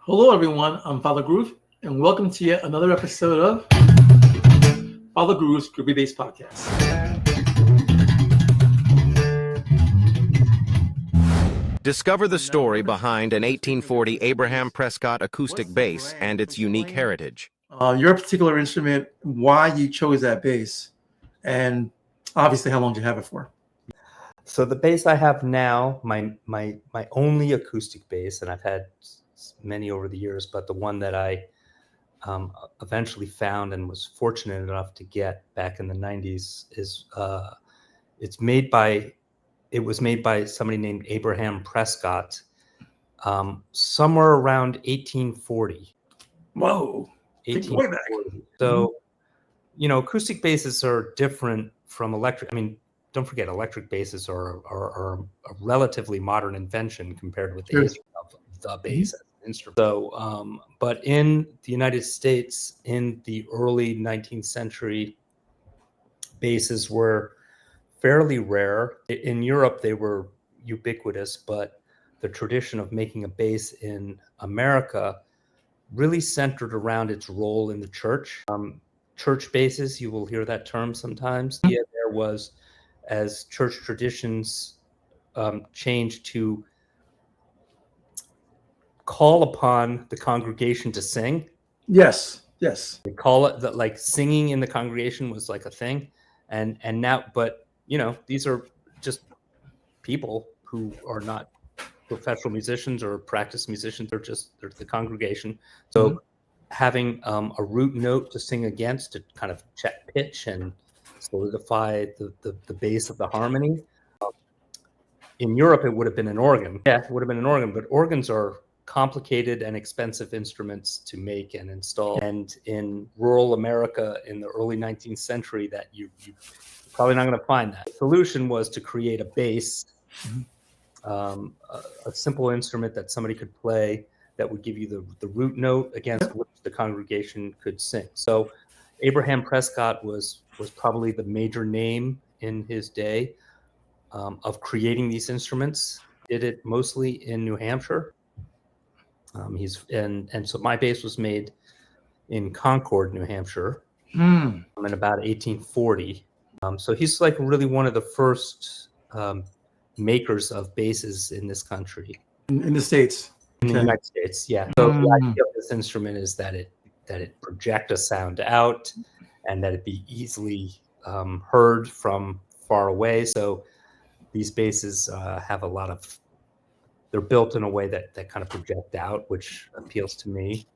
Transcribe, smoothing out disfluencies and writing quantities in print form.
Hello, everyone. I'm Father Groove, and welcome to yet another episode of Father Groove's Groovy Bass Podcast. Discover the story behind an 1840 Abraham Prescott acoustic bass and its unique heritage. Your particular instrument, why you chose that bass, and obviously how long did you have it for? So the bass I have now, my only acoustic bass, and I've had many over the years, but the one that I eventually found and was fortunate enough to get back in the 90s is it was made by somebody named Abraham Prescott somewhere around 1840. Whoa. 1840. So, acoustic basses are different from electric. I mean, don't forget, electric basses are a relatively modern invention compared with the history of the bass as an instrument. So, but in the United States, in the early 19th century, basses were fairly rare. In Europe, they were ubiquitous, but the tradition of making a bass in America really centered around its role in the church. Church basses, you will hear that term sometimes. The idea there was, as church traditions changed to call upon the congregation to sing. Yes. They call it that, like singing in the congregation was like a thing, and now, but these are just people who are not professional musicians or practice musicians. They're the congregation. So having a root note to sing against to kind of check pitch and solidify the base of the harmony. In Europe, it would have been an organ. Yeah, it would have been an organ, but organs are complicated and expensive instruments to make and install. And in rural America in the early 19th century, that you're probably not going to find that. The solution was to create a bass, a simple instrument that somebody could play that would give you the root note against which the congregation could sing. So Abraham Prescott was probably the major name in his day of creating these instruments. Did it mostly in New Hampshire. So my bass was made in Concord, New Hampshire, in about 1840. So he's like really one of the first makers of basses in this country. In the States. In the United States, yeah. So the idea of this instrument is that it project a sound out and that it be easily heard from far away. So these basses they're built in a way that kind of project out, which appeals to me.